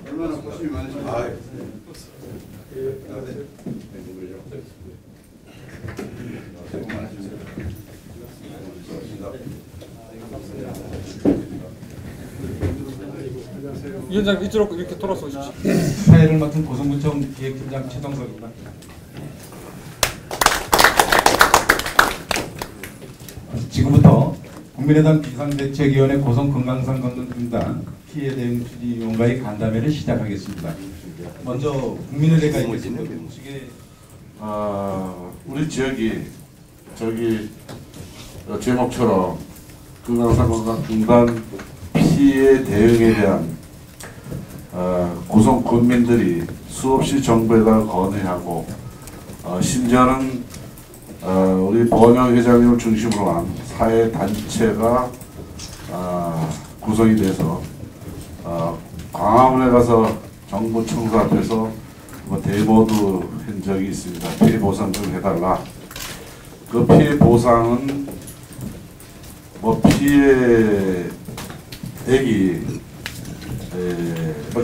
얼마나 고심이 많으십니까? 위원장 이쪽으로 이렇게 돌아서 오십시오. 사회를 맡은 고성구청 기획팀장 최동석입니다. 지금부터 국민의당 비상대책위원회 고성건강상관공단 피해 대응 추진위원과의 간담회를 시작하겠습니다. 먼저 국민의대가 있겠습니다. 우리 지역이 저기 제목처럼 건강상관공단 피해 대응에 대한 고성 군민들이 수없이 정부에다 건의하고 심지어는 우리 번영 회장님을 중심으로 한 사회 단체가 구성이 돼서 광화문에 가서 정부 청사 앞에서 대모도 한 적이 있습니다. 피해 보상 좀 해달라. 그 피해 보상은 피해액이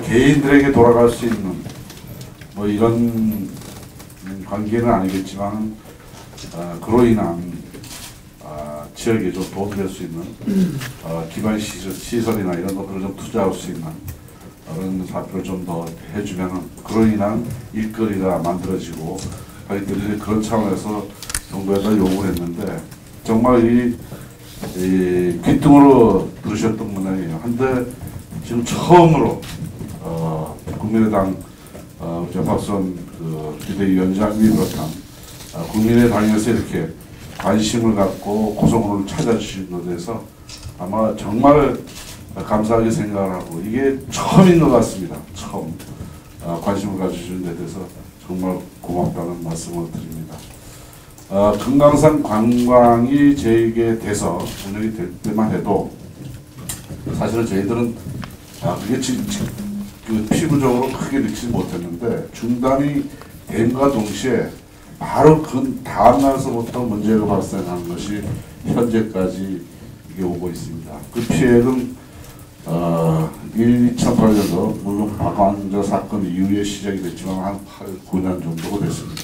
개인들에게 돌아갈 수 있는 이런 관계는 아니겠지만 그로 인한 지역에 좀 도움될 수 있는 기반 시설이나 이런 것들을 좀 투자할 수 있는 그런 사표를 좀 더 해주면 그로 인한 일거리가 만들어지고 하여튼 그런 차원에서 정부에다 요구를 했는데 정말 이 귀뚱으로 들으셨던 모양이에요. 한데 지금 처음으로 국민의당 박수원 비대위원장이 비롯한 국민의당에서 이렇게 관심을 갖고 고성군을 찾아주신 것에 대해서 아마 정말 감사하게 생각을 하고 이게 처음인 것 같습니다. 처음 관심을 가져주신 데 대해서 정말 고맙다는 말씀을 드립니다. 금강산 관광이 저에게 돼서 운영이 될 때만 해도 사실은 저희들은 그게 피부적으로 크게 느끼지 못했는데 중단이 됨과 동시에 바로 그 다음 날서부터 문제가 발생하는 것이 현재까지 이게 오고 있습니다. 그 피해는 2008년도 물론 박완저 사건 이후에 시작이 됐지만 한 8, 9년 정도가 됐습니다.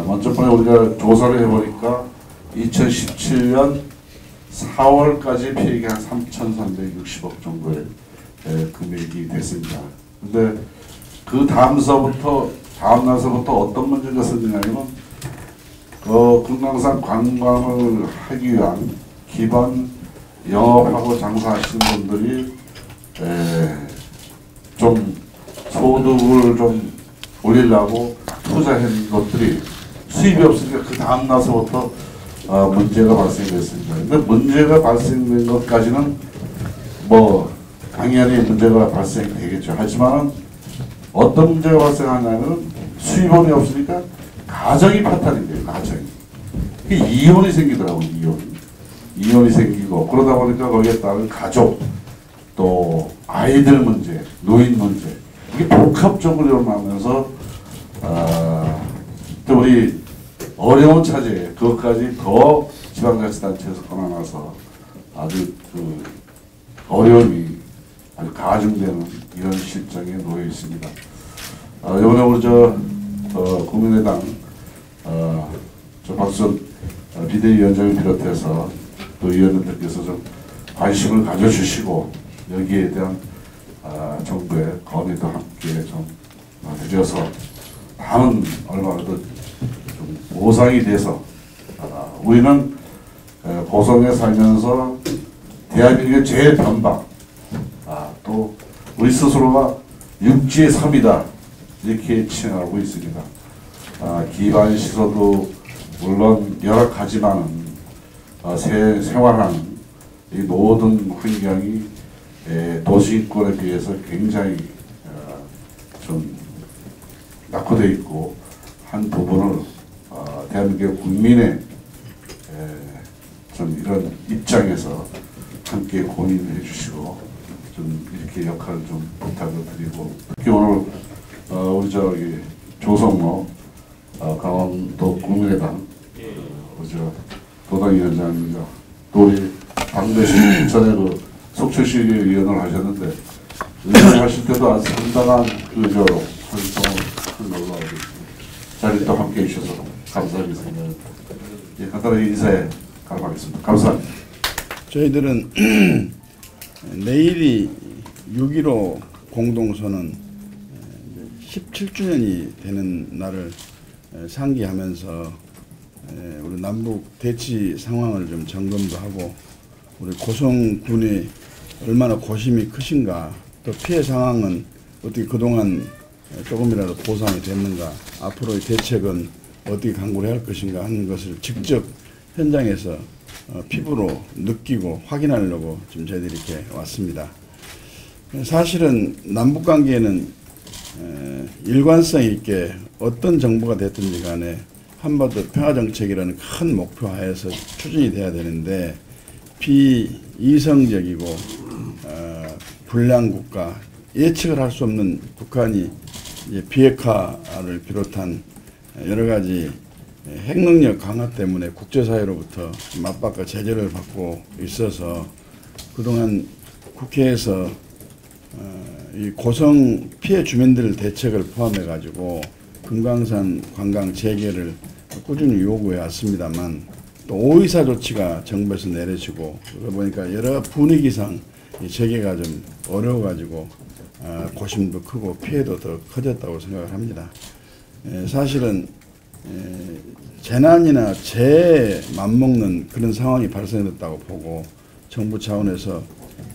먼저 우리가 조사를 해보니까 2017년 4월까지 피해액이 한 3,360억 정도의 금액이 됐습니다. 근데 그 다음 날서부터 어떤 문제가 생기냐면 금강산 관광을 하기 위한 기반 영업하고 장사하시는 분들이 좀 소득을 좀 올리려고 투자한 것들이 수입이 없으니까 그 다음 날서부터 문제가 발생됐습니다. 근데 문제가 발생된 것까지는 당연히 문제가 발생되겠죠. 하지만 어떤 문제가 발생하냐면 수입원이 없으니까 가정이 파탄이 돼요. 가정이. 이혼이 생기더라고요. 이혼이 생기고 그러다 보니까 거기에 따른 가족 또 아이들 문제, 노인 문제 이게 복합적으로 일어나면서 또 우리 어려운 차제 그것까지 더 지방자치단체에서 권한나서 아주 어려움이 아주 가중되는 이런 실정에 놓여 있습니다. 이번에 우리 국민의당 박수원 비대위원장을 비롯해서 또 위원님들께서 좀 관심을 가져주시고 여기에 대한 정부의 건의도 함께 좀 드려서 다음 얼마라도 좀 보상이 돼서 우리는 고성에 살면서 대한민국의 제일 변방 또 우리 스스로가 육지의 섬이다 이렇게 칭하고 있습니다. 기반 시설도 물론 열악하지만은 생활하는 이 모든 환경이 도시인권에 비해서 굉장히 좀 낙후되어 있고 한 부분을 대한민국 국민의 좀 이런 입장에서 함께 고민을 해주시고 좀 이렇게 역할을 좀 부탁을 드리고 특히 오늘 우리 조성모 강원도 국민의당 도당위원장님과 또 우리 당대신 전에 속초시 위원을 하셨는데 의논하실 때도 아주 상당한 활동을 올라가고 있습니다. 자리 또 함께해 주셔서 감사드립니다. 예, 간단하게 인사해 가도록 하겠습니다. 감사합니다. 저희들은 내일이 6.15 공동선언 17주년이 되는 날을 상기하면서 우리 남북 대치 상황을 좀 점검도 하고 우리 고성군이 얼마나 고심이 크신가, 또 피해 상황은 어떻게 그동안 조금이라도 보상이 됐는가, 앞으로의 대책은 어떻게 강구를 해야 할 것인가 하는 것을 직접 현장에서 피부로 느끼고 확인하려고 지금 저희들이 이렇게 왔습니다. 사실은 남북관계에는 일관성 있게 어떤 정부가 됐든지 간에 한반도 평화정책이라는 큰 목표 하에서 추진이 돼야 되는데, 비이성적이고 불량 국가, 예측을 할 수 없는 북한이 비핵화를 비롯한 여러 가지 핵능력 강화 때문에 국제사회로부터 맞박과 제재를 받고 있어서 그동안 국회에서 이 고성 피해 주민들 대책을 포함해 가지고 금강산 관광 재개를 꾸준히 요구해 왔습니다만, 또 오이사 조치가 정부에서 내려지고 그러다 보니까 여러 분위기상 재개가 좀 어려워 가지고 고심도 크고 피해도 더 커졌다고 생각을 합니다. 사실은 재난이나 재해에 맞먹는 그런 상황이 발생됐다고 보고, 정부 차원에서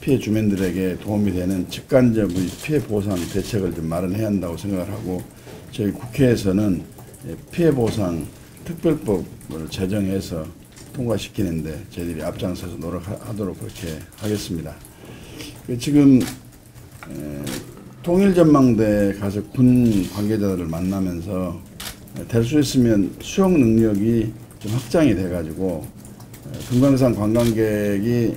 피해 주민들에게 도움이 되는 직간접의 피해 보상 대책을 좀 마련해야 한다고 생각을 하고, 저희 국회에서는 피해 보상 특별법을 제정해서 통과시키는데 저희들이 앞장서서 노력하도록 그렇게 하겠습니다. 지금 통일전망대에 가서 군 관계자들을 만나면서 될 수 있으면 수용 능력이 좀 확장이 돼가지고 금강산 관광객이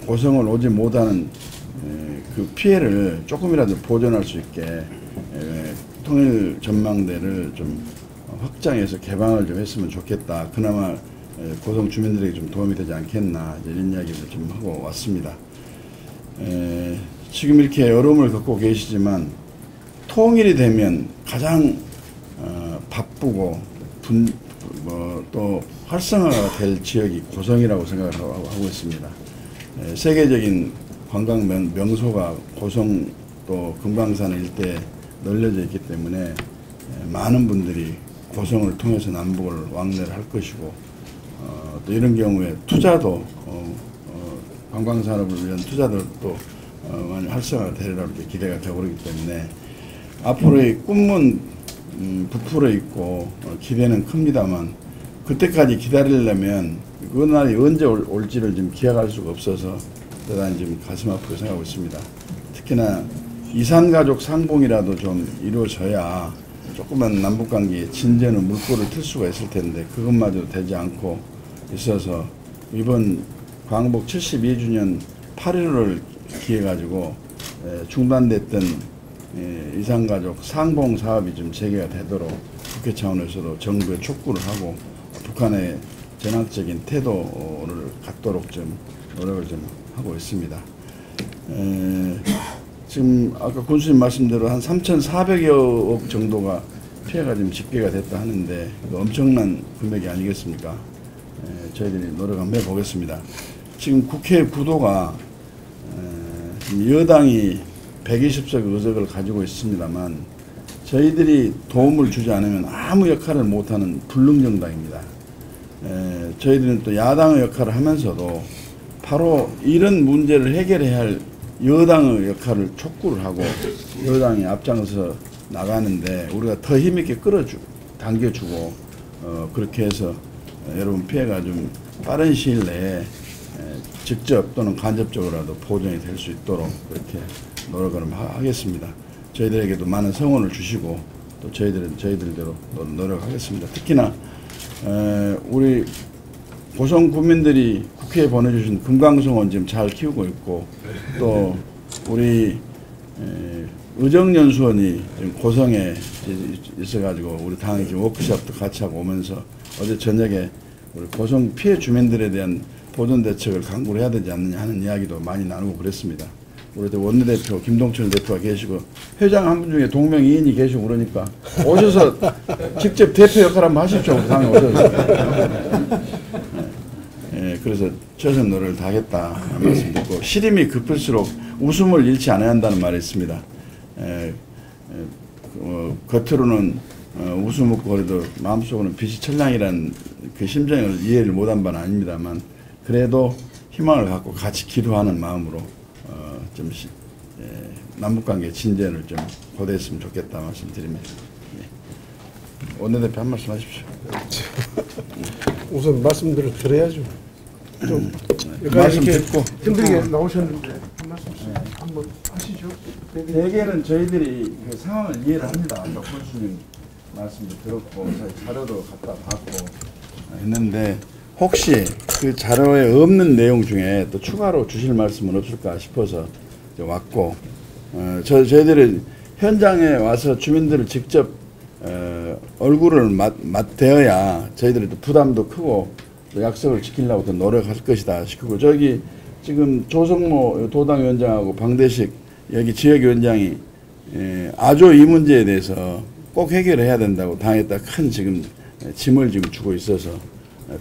고성을 오지 못하는 그 피해를 조금이라도 보존할 수 있게 통일 전망대를 좀 확장해서 개방을 좀 했으면 좋겠다. 그나마 고성 주민들에게 좀 도움이 되지 않겠나, 이런 이야기를 좀 하고 왔습니다. 지금 이렇게 어려움을 겪고 계시지만 통일이 되면 가장 바쁘고 또 활성화가 될 지역이 고성이라고 생각을 하고 있습니다. 세계적인 관광 명소가 고성 또 금강산 일대에 널려져 있기 때문에 많은 분들이 고성을 통해서 남북을 왕래를 할 것이고, 또 이런 경우에 투자도 관광산업을 위한 투자도 많이 활성화가 되리라고 기대가 되고 그렇기 때문에 앞으로의 꿈은 부풀어 있고 기대는 큽니다만, 그때까지 기다리려면 그 날이 언제 올지를 지금 기약할 수가 없어서 대단히 지금 가슴 아프게 생각하고 있습니다. 특히나 이산가족 상봉이라도 좀 이루어져야 조그만 남북관계에 진전의 물꼬를 틀 수가 있을 텐데 그것마저 되지 않고 있어서 이번 광복 72주년 8.15를 기해 가지고 중단됐던 이산가족 상봉 사업이 좀 재개가 되도록 국회 차원에서도 정부에 촉구를 하고 북한의 전향적인 태도를 갖도록 좀 노력을 좀 하고 있습니다. 지금 아까 군수님 말씀대로 한 3,400여 억 정도가 피해가 지금 집계가 됐다 하는데 엄청난 금액이 아니겠습니까? 저희들이 노력 한번 해보겠습니다. 지금 국회 구도가 여당이 120석 의석을 가지고 있습니다만 저희들이 도움을 주지 않으면 아무 역할을 못하는 불능정당입니다. 저희들은 또 야당의 역할을 하면서도 바로 이런 문제를 해결해야 할 여당의 역할을 촉구를 하고 여당이 앞장서 나가는데 우리가 더 힘있게 당겨주고 그렇게 해서 여러분 피해가 좀 빠른 시일 내에 직접 또는 간접적으로라도 보전이 될 수 있도록 그렇게 노력을 하겠습니다. 저희들에게도 많은 성원을 주시고 또 저희들은 저희들대로 노력하겠습니다. 특히나 우리 고성 국민들이 국회에 보내주신 금강송은 지금 잘 키우고 있고 또 우리 의정연수원이 지금 고성에 있어가지고 우리 당이 지금 워크숍도 같이 하고 오면서 어제 저녁에 우리 고성 피해 주민들에 대한 보존 대책을 강구를 해야 되지 않느냐 하는 이야기도 많이 나누고 그랬습니다. 우리 원내대표 김동철 대표가 계시고 회장 한 분 중에 동명이인이 계시고 그러니까 오셔서 직접 대표 역할 한번 하십시오. 다음에 오셔서. 예, 그래서 최선 노력을 다하겠다 말씀드리고 시림이 급할수록 웃음을 잃지 않아야 한다는 말이 있습니다. 겉으로는 웃음 웃고 그래도 마음속으로는 빛이 천량이라는 그 심정을 이해를 못한 바는 아닙니다만 그래도 희망을 갖고 같이 기도하는 마음으로 좀 남북관계 진전을 좀 고대했으면 좋겠다 말씀드립니다. 예. 원내대표 한 말씀 하십시오. 우선 말씀들을 드려야죠. 좀 말씀 듣고 힘들게 나오셨는데 한 말씀 한번 하시죠. 대개는 저희들이 그 상황을 이해를 합니다. 아까 교수님 말씀도 들었고 자료도 갖다 받고 했는데 혹시 그 자료에 없는 내용 중에 또 추가로 주실 말씀은 없을까 싶어서 왔고 저희들이 현장에 와서 주민들을 직접 얼굴을 맞대어야 저희들이 부담도 크고 또 약속을 지키려고 더 노력할 것이다 싶고 저기 지금 조성모 도당위원장하고 방대식 여기 지역위원장이 아주 이 문제에 대해서 꼭 해결해야 된다고 당에다 큰 지금 짐을 지금 주고 있어서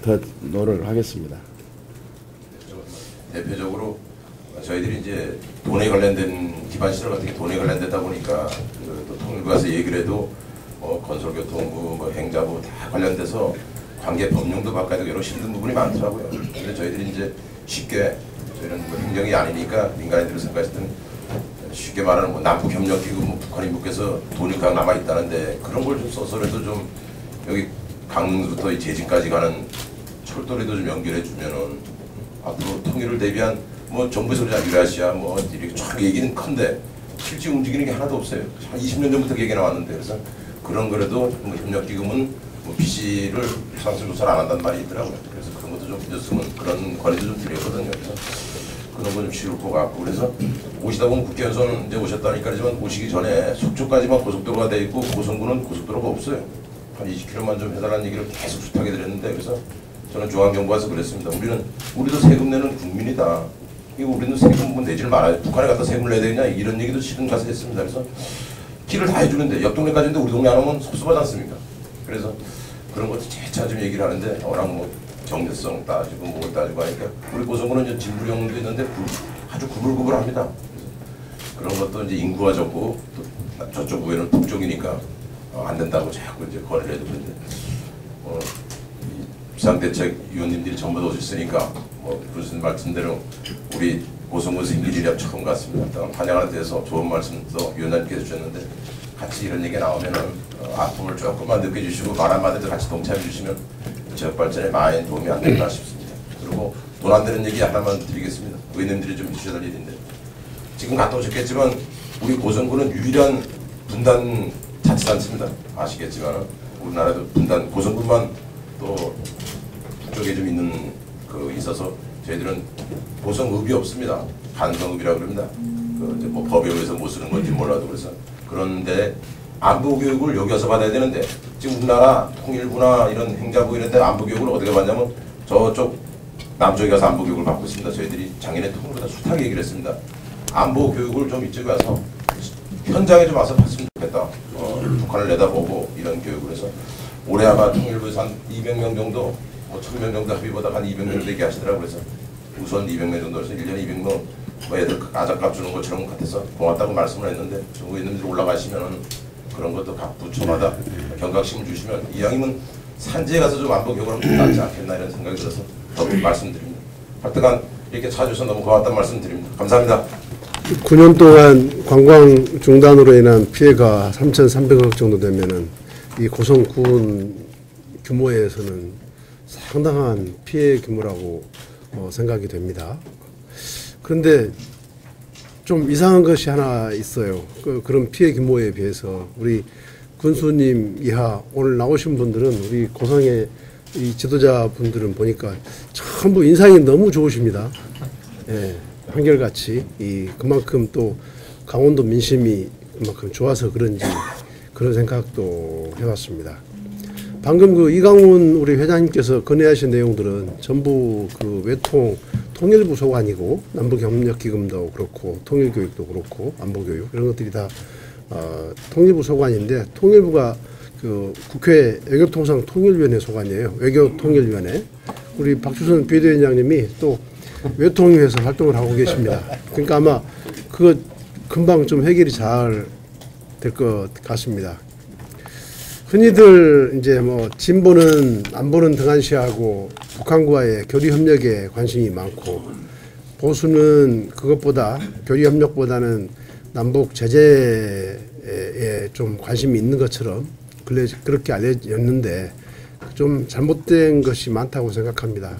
더 노력을 하겠습니다. 대표적으로 저희들이 이제 돈에 관련된 기반 시설 같은 게 돈에 관련되다 보니까 또 통일부 가서 얘기를 해도 건설교통부, 행자부 다 관련돼서 관계 법령도 바꿔야 되고 여러 힘든 부분이 많더라고요. 근데 저희들이 이제 쉽게 저희는 행정이 아니니까 민간인들이 생각했을 때는 쉽게 말하는 남북협력기구 북한 인부께서 돈이 강 남아 있다는데 그런 걸 좀 써서라도 좀 여기 강릉부터 이 제진까지 가는 철도라도 좀 연결해 주면은 앞으로 통일을 대비한 정부에서 유라시아 이렇게 쫙 얘기는 큰데 실제 움직이는 게 하나도 없어요. 한 20년 전부터 얘기 나왔는데 그래서 그런 거라도 협력기금은 BC를 상승 조사를 안 한다는 말이 있더라고요. 그래서 그런 것도 좀 해줬으면 그런 권리도 좀 드렸거든요. 그래서 그런 거 좀 치울 것 같고 그래서 오시다 보면 국회의원선 이제 오셨다니까 하지만 오시기 전에 속초까지만 고속도로가 돼 있고 고성군은 고속도로가 없어요. 한 20km만 좀 해달라는 얘기를 계속 부탁해 드렸는데 그래서 저는 중앙정부 가서 그랬습니다. 우리도 세금 내는 국민이다. 이거 우리는 세금 내지를 말아요. 북한에 갖다 세금을 내야 되냐 이런 얘기도 실은 가서 했습니다. 그래서 길을 다 해주는데 옆 동네까지인데 우리 동네 안 오면 섭섭하지 않습니까? 그래서 그런 것도 재차 좀 얘기를 하는데 워낙 정체성 따지고 뭘 따지고 하니까 우리 고성군은 이제 진부령도 있는데 아주 구불구불합니다. 그런 것도 이제 인구가 적고 또 저쪽 부에는 북쪽이니까 안 된다고 자꾸 이제 권유를 해주고 있는데 비상대책위원님들이 전부 다 오셨으니까 무슨 말씀대로 우리 고성군에서 일이랴 처음 갔습니다. 환영하는 데서 좋은 말씀도 위원장님께서 주셨는데 같이 이런 얘기가 나오면은 아픔을 조금만 느껴주시고 말 한마디도 같이 동참해 주시면 지역 발전에 많이 도움이 안 될까 싶습니다. 그리고 돈 안 되는 얘기 하나만 드리겠습니다. 의원님들이 좀 해주셔야 될 일인데 지금 갔다 오셨겠지만 우리 고성군은 유일한 분단 자치단체입니다. 아시겠지만 우리나라도 분단 고성군만 또 북쪽에 좀 있는 있어서 저희들은 고성읍이 없습니다. 간성읍이라고 그럽니다. 이제 법에 의해서 못 쓰는 건지 몰라도 그래서 그런데 안보 교육을 여기 와서 받아야 되는데 지금 우리나라 통일부나 이런 행자부 이런 데 안보 교육을 어떻게 받냐면 저쪽 남쪽에 가서 안보 교육을 받고 있습니다. 저희들이 작년에 통일부에다 숱하게 얘기를 했습니다. 안보 교육을 좀 이쪽에 와서 현장에 좀 와서 봤으면 좋겠다. 북한을 내다보고 이런 교육을 해서 올해 아마 통일부에서 한 200명 정도 1000명 정도 합의보다 한 200명 되게 하시더라고요. 그래서 우선 200명 정도 해서 1년에 200명 애들 아작값 주는 것처럼 같아서 고맙다고 말씀을 했는데 정부위원님들이 올라가시면은 그런 것도 각 부처마다 경각심을 주시면 이왕이면 산지에 가서 좀 안보 교육을 하면 낫지 않겠나 이런 생각이 들어서 더 말씀드립니다. 하여튼간 이렇게 찾아주셔서 너무 고맙다는 말씀 드립니다. 감사합니다. 9년 동안 관광 중단으로 인한 피해가 3,300억 정도 되면은 이 고성군 규모에서는 상당한 피해 규모라고 생각이 됩니다. 그런데 좀 이상한 것이 하나 있어요. 그런 피해 규모에 비해서 우리 군수님 이하 오늘 나오신 분들은 우리 고성의 이 지도자 분들은 보니까 전부 인상이 너무 좋으십니다. 예, 한결같이 그만큼 또 강원도 민심이 그만큼 좋아서 그런지 그런 생각도 해봤습니다. 방금 이강훈 우리 회장님께서 건의하신 내용들은 전부 외통 통일부 소관이고 남북협력기금도 그렇고 통일교육도 그렇고 안보교육 이런 것들이 다 통일부 소관인데 통일부가 그 국회 외교통상 통일위원회 소관이에요. 외교통일위원회. 우리 박주선 비대위원장님이 또 외통위에서 활동을 하고 계십니다. 그러니까 아마 그거 금방 좀 해결이 잘 될 것 같습니다. 흔히들 이제 뭐 진보는 안보는 등한시하고 북한과의 교류 협력에 관심이 많고 보수는 그것보다 교류 협력보다는 남북 제재에 좀 관심이 있는 것처럼 그렇게 알려졌는데 좀 잘못된 것이 많다고 생각합니다.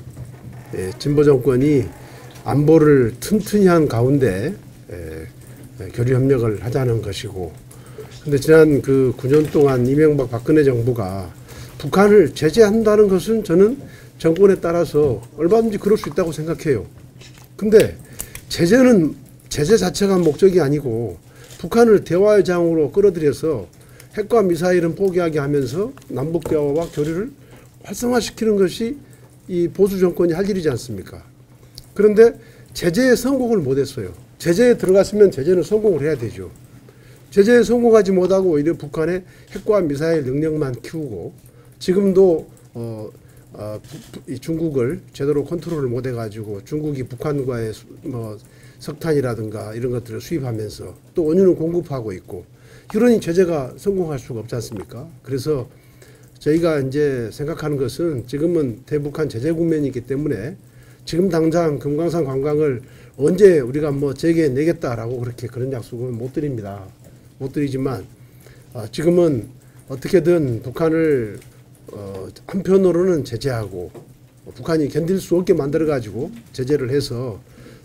진보 정권이 안보를 튼튼히 한 가운데 교류 협력을 하자는 것이고 근데 지난 그 9년 동안 이명박 박근혜 정부가 북한을 제재한다는 것은 저는 정권에 따라서 얼마든지 그럴 수 있다고 생각해요. 근데 제재는 제재 자체가 목적이 아니고 북한을 대화의 장으로 끌어들여서 핵과 미사일은 포기하게 하면서 남북 대화와 교류를 활성화시키는 것이 이 보수 정권이 할 일이지 않습니까? 그런데 제재에 성공을 못했어요. 제재에 들어갔으면 제재는 성공을 해야 되죠. 제재에 성공하지 못하고 오히려 북한의 핵과 미사일 능력만 키우고 지금도 중국을 제대로 컨트롤을 못해가지고 중국이 북한과의 뭐 석탄이라든가 이런 것들을 수입하면서 또 원유는 공급하고 있고 그러니 제재가 성공할 수가 없지 않습니까? 그래서 저희가 이제 생각하는 것은 지금은 대북한 제재 국면이기 때문에 지금 당장 금강산 관광을 언제 우리가 뭐 재개내겠다라고 그렇게 그런 약속은 못 드립니다. 못 드리지만 지금은 어떻게든 북한을 한편으로는 제재하고 북한이 견딜 수 없게 만들어가지고 제재를 해서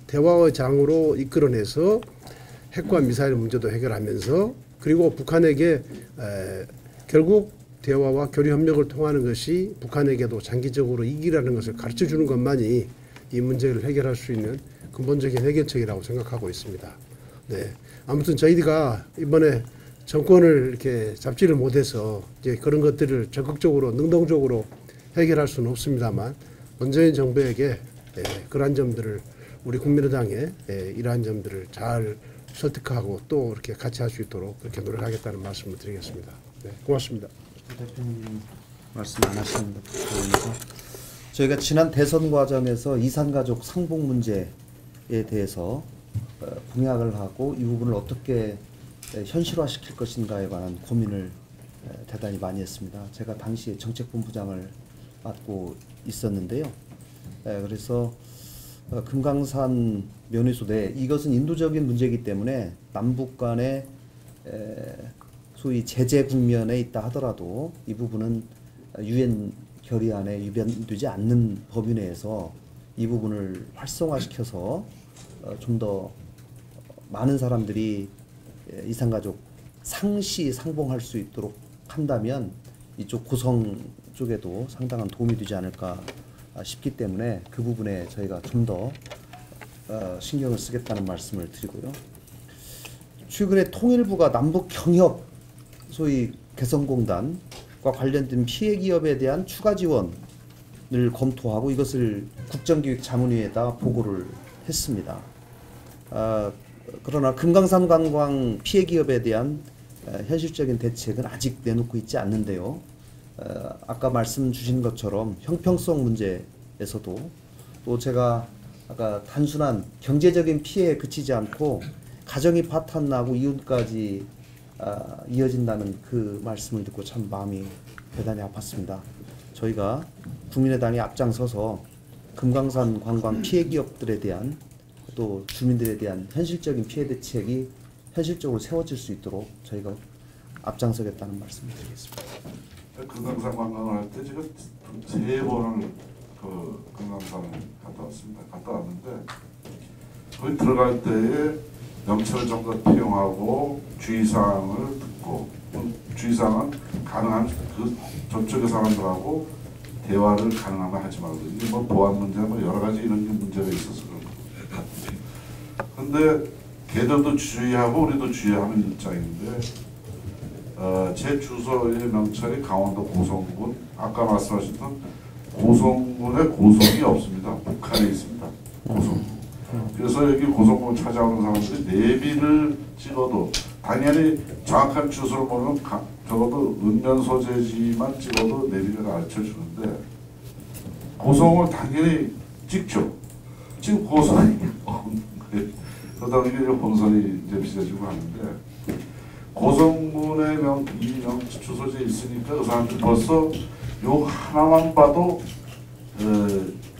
대화의 장으로 이끌어내서 핵과 미사일 문제도 해결하면서 그리고 북한에게 결국 대화와 교류 협력을 통하는 것이 북한에게도 장기적으로 이기라는 것을 가르쳐주는 것만이 이 문제를 해결할 수 있는 근본적인 해결책이라고 생각하고 있습니다. 네. 아무튼 저희가 이번에 정권을 이렇게 잡지를 못해서 이제 그런 것들을 적극적으로 능동적으로 해결할 수는 없습니다만 문재인 정부에게 그러한 점들을 우리 국민의당에 이러한 점들을 잘 설득하고 또 이렇게 같이 할 수 있도록 그렇게 노력하겠다는 말씀을 드리겠습니다. 네, 고맙습니다. 대표님 말씀 안 하시는데 저희가 지난 대선 과정에서 이산가족 상봉 문제에 대해서 공약을 하고 이 부분을 어떻게 현실화시킬 것인가에 관한 고민을 대단히 많이 했습니다. 제가 당시에 정책본부장을 맡고 있었는데요. 그래서 금강산 면회소 내 이것은 인도적인 문제이기 때문에 남북 간의 소위 제재 국면에 있다 하더라도 이 부분은 유엔 결의안에 위반되지 않는 법위 내에서 이 부분을 활성화시켜서 좀 더 많은 사람들이 이산가족 상시 상봉할 수 있도록 한다면 이쪽 고성 쪽에도 상당한 도움이 되지 않을까 싶기 때문에 그 부분에 저희가 좀 더 신경을 쓰겠다는 말씀을 드리고요. 최근에 통일부가 남북 경협 소위 개성공단과 관련된 피해 기업에 대한 추가 지원을 검토하고 이것을 국정기획자문위에다 보고를 했습니다. 그러나 금강산 관광 피해 기업에 대한 현실적인 대책은 아직 내놓고 있지 않는데요. 아까 말씀 주신 것처럼 형평성 문제에서도 또 제가 아까 단순한 경제적인 피해에 그치지 않고 가정이 파탄나고 이혼까지 이어진다는 그 말씀을 듣고 참 마음이 대단히 아팠습니다. 저희가 국민의당이 앞장서서 금강산 관광 피해 기업들에 대한 또 주민들에 대한 현실적인 피해 대책이 현실적으로 세워질 수 있도록 저희가 앞장서겠다는 말씀을 드리겠습니다. 금강산 관광을 할 때 제가 3번을 그 금강산 갔다 왔습니다. 갔다 왔는데 거기 들어갈 때에 명찰을 전부 다 필용하고 주의사항을 듣고 주의사항은 가능한 그 저쪽의 사람들하고 대화를 가능하면 하지 말고 이게 뭐 보안 문제 뭐 여러 가지 이런 문제가 있어서 그런 거. 근데 걔들도 주의하고 우리도 주의하는 입장인데 제 주소의 명찰이 강원도 고성군 아까 말씀하셨던 고성군에 고성이 없습니다. 북한에 있습니다. 고성부. 그래서 여기 고성부 찾아오는 사람들이 내비를 찍어도 당연히 정확한 주소를 모르면 적어도 읍면 소재지만 찍어도 내비가 가르쳐 주는데 고성을 당연히 찍죠. 지금 고성이 없는데 그러다 보니까 이제 본선이 이제 비춰지고 하는데 고성군의 이 주소지에 있으니까 그 사람들 벌써 요 하나만 봐도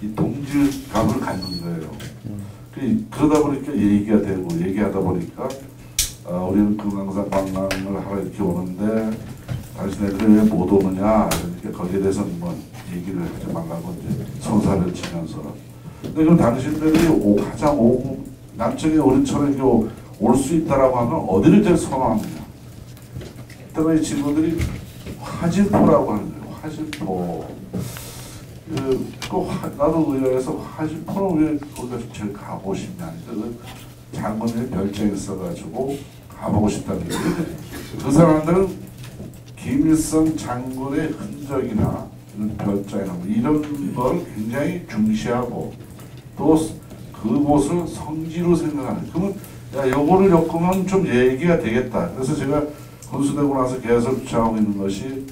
이 동질감을 갖는 거예요. 그러다 보니까 얘기가 되고 얘기하다 보니까 우리는 금강산 관광을 하러 이렇게 오는데 당신네들이 왜 못 오느냐 그러니까 거기에 대해서는 뭐 얘기를 하지 말라고 이제 선사를 치면서 근데 그럼 당신들이 가장 남쪽에 우리처럼 올 수 있다라고 하면 어디를 제일 선호하느냐 그다음에 이 친구들이 화진포라고 하는 거예요. 화진포 나도 의아해서 화진포는 왜 거기가 제일 가보고 싶냐 그 장군의 별장이 있어가지고 가보고 싶다는 거예요. 그 사람들은 김일성 장군의 흔적이나 이런 별장이나 이런 걸 굉장히 중시하고 또 그곳을 성지로 생각하는 그러면 야 요거를 엮으면 좀 얘기가 되겠다. 그래서 제가 군수되고 나서 계속 주장하고 있는 것이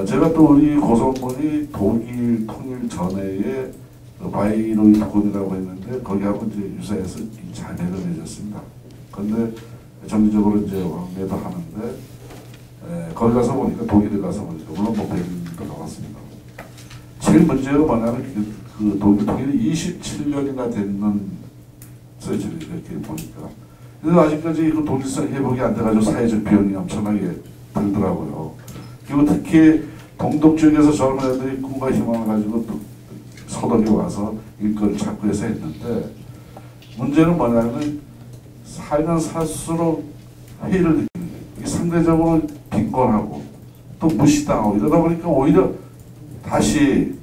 제가 또 우리 고성군이 독일 통일 전에의 바이로이트군이라고 했는데 거기하고 이제 유사해서 자매를 맺었습니다. 그런데 정기적으로 이제 왕래도 하는데 거기 가서 보니까 독일에 가서 보니까 물론 뭐 베를린도 가봤습니다. 제일 문제가 뭐냐면 그 독일 통일이 27년이나 됐는 서지를 이렇게 보니까 그래서 아직까지 그 독일성 회복이 안 돼가지고 사회적 비용이 엄청나게 들더라고요. 그리고 특히 동독 지역에서 젊은 애들이 꿈과 희망을 가지고 또 서독에 와서 일거리를 찾고 해서 했는데 문제는 뭐냐면 살면 살수록 회의를 느끼는 거예요. 이게 상대적으로 빈곤하고 또 무시당하고 이러다 보니까 오히려 다시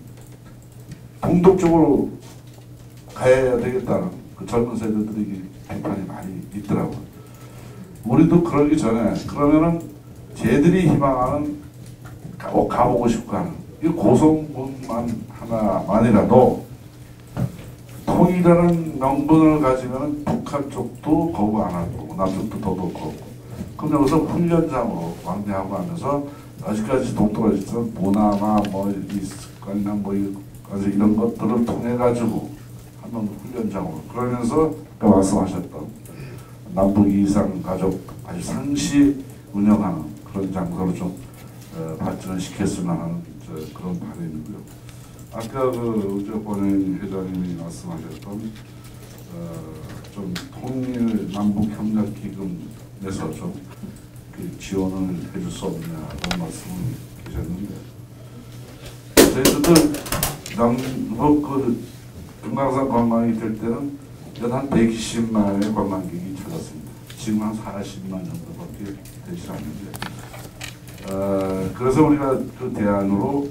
동독 쪽으로 가야 되겠다는 그 젊은 세대들이 비판이 많이 있더라고요. 우리도 그러기 전에 그러면은 쟤들이 희망하는 가보고 싶고 하는 이 고성군만 하나만이라도 통일이라는 명분을 가지면 북한 쪽도 거부 안 하고 남쪽도 더더욱 거부. 그럼 여기서 훈련장으로 왕래하고 하면서 아직까지 동떨어져서 문화나 뭐 습관이나 뭐 이런 것들을 통해 가지고 한번 훈련장으로 그러면서 아까 말씀하셨던 남북 이상 가족 아주 상시 운영하는 그런 장소로 좀 발전을 시켰으면 하는 그런 바람이고요. 아까 그 권영 회장님이 말씀하셨던 좀 통일 남북 협력 기금에서 좀 그 지원을 해줄 수 없냐 그런 말씀을 계셨는데 저희들도 남북 그 금강산 관광이 될 때는 한 120만의 관광객이 찾았습니다. 지금 한 40만 정도밖에 되지 않는데 그래서 우리가 그 대안으로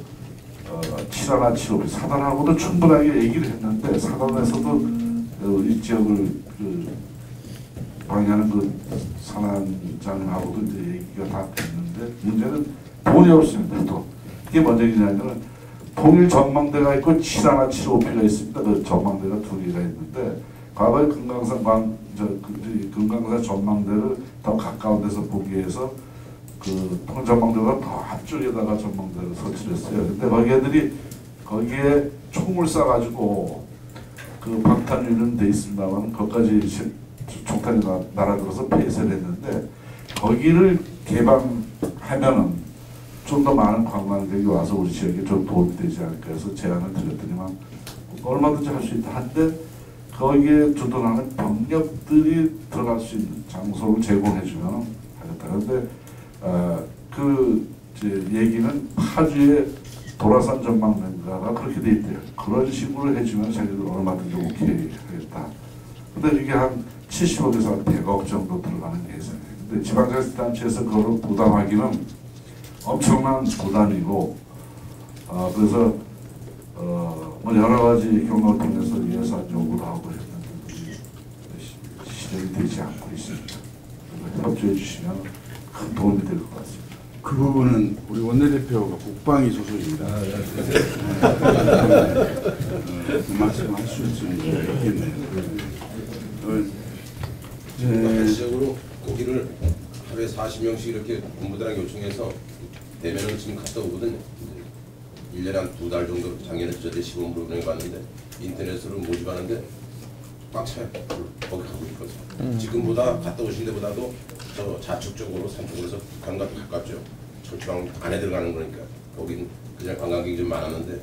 7하나 7호 사단하고도 충분하게 얘기를 했는데 사단에서도 이 지역을 방해하는 그 산안장하고도 이제 얘기가 다 됐는데 문제는 돈이 없습니다. 또 이게 뭔 얘기냐면 통일 전망대가 있고 7하나 7호피가 있습니다. 그 전망대가 두 개가 있는데 과거에 금강산 금강산 전망대를 더 가까운 데서 보기 위해서 그 통일 전망대가 더 앞쪽에다가 전망대를 설치를 했어요. 근데 거기 애들이 거기에 총을 쏴가지고 그 방탄 유리는 돼 있습니다만 거기까지 총탄이 날아들어서 폐쇄를 했는데 거기를 개방하면은 좀 더 많은 관광객이 와서 우리 지역에 좀 도움이 되지 않을까 해서 제안을 드렸더니만 얼마든지 할 수 있다 한데 거기에 주둔하는 병력들이 들어갈 수 있는 장소를 제공해주면 하겠다. 그런데 그 얘기는 파주의 도라산 전망대인가가 그렇게 돼 있대요. 그런 식으로 해주면 자기들 얼마든지 오케이 하겠다. 근데 이게 한 70억에서 한 100억 정도 들어가는 예산이에요. 근데 지방자치단체에서 그걸 부담하기는 엄청난 부담이고, 그래서 뭐 여러 가지 경로를 통해서 예산 요구도 하고 했는데 실현이 되지 않고 있습니다. 협조해 주시면 큰 도움이 될 것 같습니다. 그 부분은 우리 원내대표가 국방위 소속입니다. 그 말씀하실 수 있겠네요. 한시적으로 거기를 하루에 40명씩 이렇게 군부대랑 요청해서 대면을 지금 갔다 오거든요. 1년에 한 2달 정도 작년에 저때 시범으로 운영해봤는데 인터넷으로 모집하는데 꽉 차요. 거기 가고 싶어서. 지금보다 갔다 오신 데보다도 저 좌측 쪽으로 산쪽으로서 북한과 가깝죠. 철도강 안에 들어가는 거니까 거긴 그냥 관광객이 좀 많았는데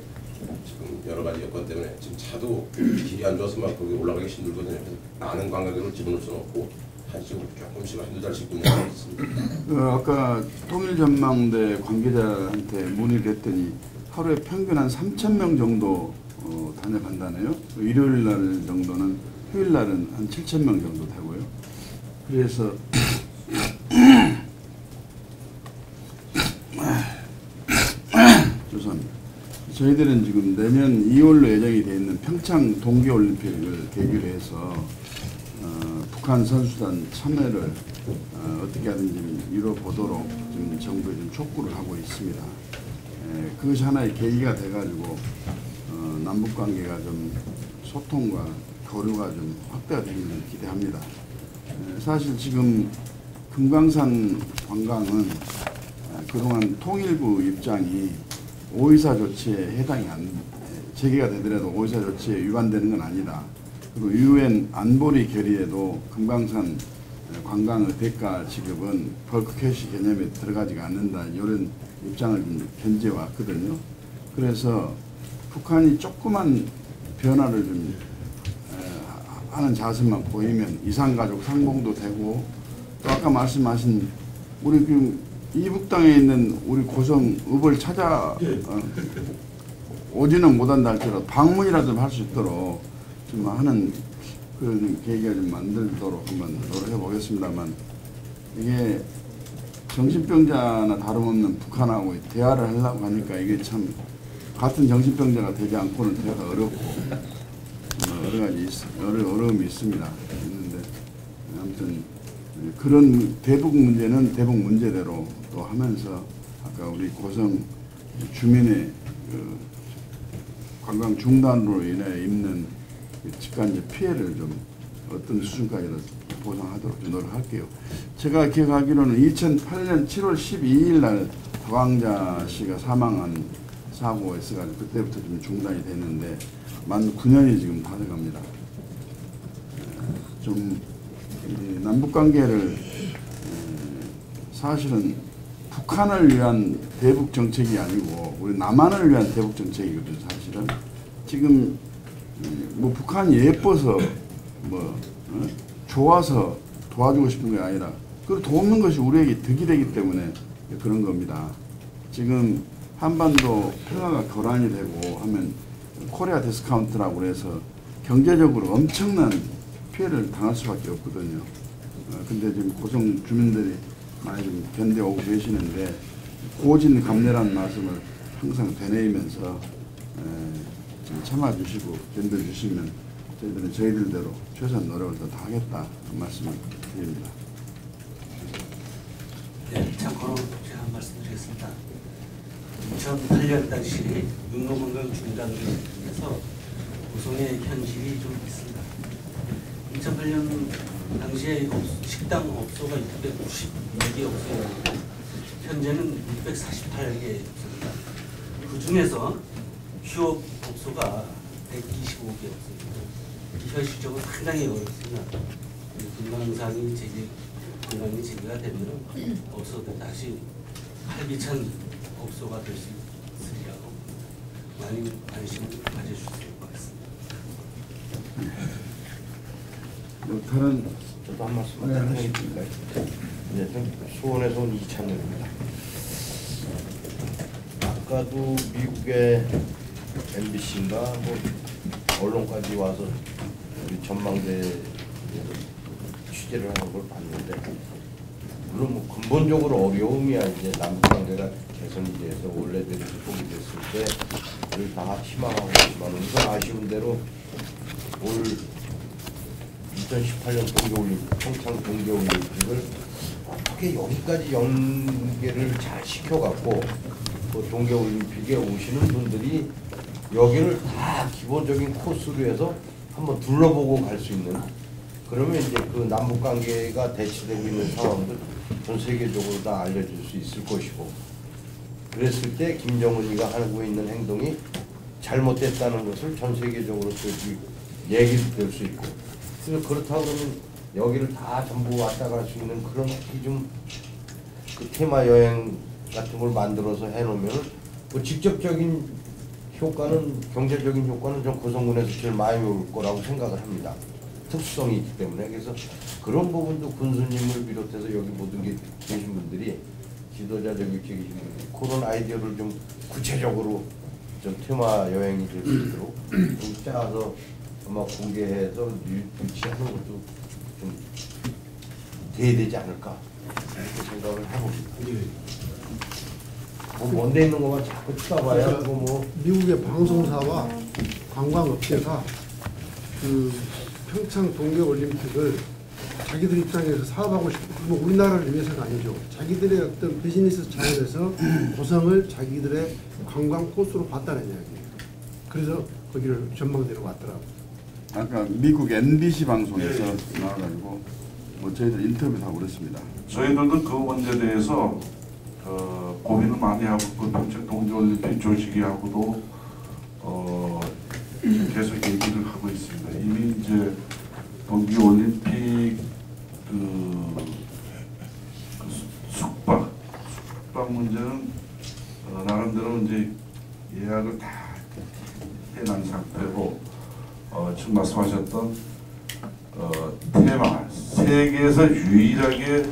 지금 여러 가지 여건 때문에 지금 차도 길이 안 좋아서 막 거기 올라가기 힘들거든요. 많은 관광객을 집어넣을 수는 없고 한식으로 조금씩 한두 달씩 운영하고 있습니다. 아까 통일전망대 관계자한테 문의를 했더니 하루에 평균 한 3,000명 정도 다녀간다네요. 일요일 날 정도는, 휴일 날은 한 7,000명 정도 되고요. 그래서 죄송합니다. 저희들은 지금 내년 2월로 예정이 되어 있는 평창 동계올림픽을 계기로 해서 북한 선수단 참여를 어떻게 하든지 이뤄보도록 지금 정부에 좀 촉구를 하고 있습니다. 그것이 하나의 계기가 돼가지고 남북 관계가 좀 소통과 교류가 좀 확대가 되기를 기대합니다. 사실 지금 금강산 관광은 그동안 통일부 입장이 5.24 조치에 해당이 제기가 되더라도 5.24 조치에 위반되는 건 아니다. 그리고 UN 안보리 결의에도 금강산 관광의 대가 지급은 벌크 캐시 개념에 들어가지가 않는다. 이런 입장을 좀 견지해 왔거든요. 그래서 북한이 조그만 변화를 좀 하는 자세만 보이면 이산가족 상봉도 되고, 또 아까 말씀하신 우리 지금 이북 땅에 있는 우리 고성 읍을 찾아 오지는 못한다 할지라도 방문이라도 할 수 있도록 좀 하는 그런 계기가 좀 만들도록 한번 노력해 보겠습니다만, 이게 정신병자나 다름없는 북한하고 대화를 하려고 하니까 이게 참 같은 정신병자가 되지 않고는 대화가 어렵고 여러 가지 어려움이 있습니다. 있는데 아무튼 그런 대북 문제는 대북 문제대로 또 하면서 아까 우리 고성 주민의 그 관광 중단으로 인해 입는 직간접 피해를 좀 어떤 수준까지는 보상하도록 노력할게요. 제가 기억하기로는 2008년 7월 12일 날 박광자 씨가 사망한 사고가 있어가지고 그때부터 좀 중단이 됐는데 만 9년이 지금 다 돼갑니다. 좀 남북관계를 사실은 북한을 위한 대북 정책이 아니고 우리 남한을 위한 대북 정책이거든요. 사실은 지금 뭐 북한이 예뻐서 뭐 좋아서 도와주고 싶은 게 아니라 그 도움는 것이 우리에게 득이 되기 때문에 그런 겁니다. 지금 한반도 평화가 교란이 되고 하면 코리아 디스카운트라고 그래서 경제적으로 엄청난 피해를 당할 수밖에 없거든요. 근데 지금 고성 주민들이 많이 좀 견뎌오고 계시는데 고진감래라는 말씀을 항상 되뇌이면서 좀 참아주시고 견뎌주시면 저희들은 저희들대로 최선 노력을 더 다하겠다 말씀을 드립니다. 네, 참고로 제가 한 말씀 드리겠습니다. 2008년 당시 육로관광 중단으로 인해서 고성의 현실이 좀 있습니다. 2008년 당시에 식당 업소가 694개 업소였는데 현재는 648개 업소입니다. 그 중에서 휴업 업소가 125개 업소입니다. 현실적으로 상당히 어렵습니다. 금강산이 관광이 재개가 되면 업소들 다시 활기찬 업소가 될 수 있으리라고 많이 관심을 가져주실 것 같습니다. 다른 저도 한 말씀 하겠습니다. 네, 수원에서 온 이찬영입니다. 아까도 미국의 MBC인가 뭐 언론까지 와서 우리 전망대에서 취재를 하는 걸 봤는데, 물론 뭐 근본적으로 어려움이야. 이제 남북관계가 개선이 돼서 원래대로 회복이 됐을 때 우리 다 희망하고 있지만 우선 아쉬운 대로 올 2018년 동계올림픽, 평창 동계올림픽을 어떻게 여기까지 연계를 잘 시켜갖고 그 동계올림픽에 오시는 분들이 여기를 다 기본적인 코스로 해서 한번 둘러보고 갈 수 있는, 그러면 이제 그 남북관계가 대치되고 있는 상황들 전 세계적으로 다 알려줄 수 있을 것이고, 그랬을 때 김정은이가 하고 있는 행동이 잘못됐다는 것을 전 세계적으로 또 얘기도 될 수 있고, 그래서 그렇다고 그러면 여기를 다 전부 왔다 갈 수 있는 그런 좀 그 테마 여행 같은 걸 만들어서 해놓으면 그 직접적인 효과는, 경제적인 효과는 전 고성군에서 제일 많이 올 거라고 생각을 합니다. 특수성이 있기 때문에. 그래서 그런 부분도 군수님을 비롯해서 여기 모든 게 계신 분들이, 지도자 저기 계신 분들이 그런 아이디어를 좀 구체적으로 좀 테마 여행이 될 수 있도록 좀 짜서 아마 공개해서 유치하는 것도 좀 돼야 되지 않을까 이렇게 생각을 해봅니다. 뭐 먼데 있는 것만 자꾸 쳐다봐야 그거 뭐. 미국의 방송사와 관광업체가 그 평창 동계올림픽을 자기들 입장에서 사업하고 싶고, 뭐 우리나라를 위해서가 아니죠. 자기들의 어떤 비즈니스 차원에서 고성을 자기들의 관광 코스로 봤다는 이야기예요. 그래서 거기를 전망대로 왔더라고요. 아까 미국 MBC 방송에서 나와가지고 뭐 저희들 인터뷰도 하고 그랬습니다. 저희들도 그 문제에 대해서 고민을 많이 하고 그 평창 동계올림픽 조직위하고도 계속 얘기를 하고 있습니다. 이미 이제 동계올림픽 숙박 문제는 나름대로 이제 예약을 다 해놓은 상태고, 지금 말씀하셨던 테마, 세계에서 유일하게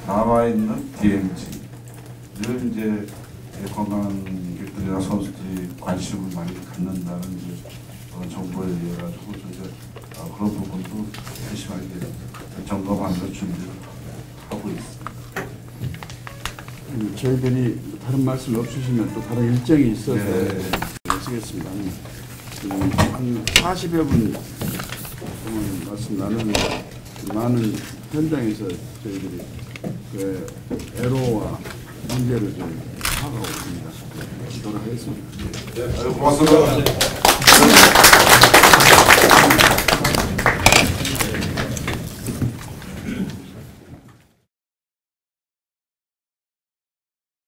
남아있는 DMZ를 이제 관광객들이나 선수들이 관심을 많이 갖는다는 이제 정보에 의해 가지고 저희가 그런 부분도 세심하게 점검하는 걸 준비를 하고 있습니다. 저희들이 다른 말씀 없으시면 또 다른 일정이 있어서 쓰겠습니다. 한 40여 분 동안 말씀 나누는데 많은 현장에서 저희들이 그 애로와 문제를 좀 파악하고 있습니다. 지도록 하겠습니다. 고맙습니다.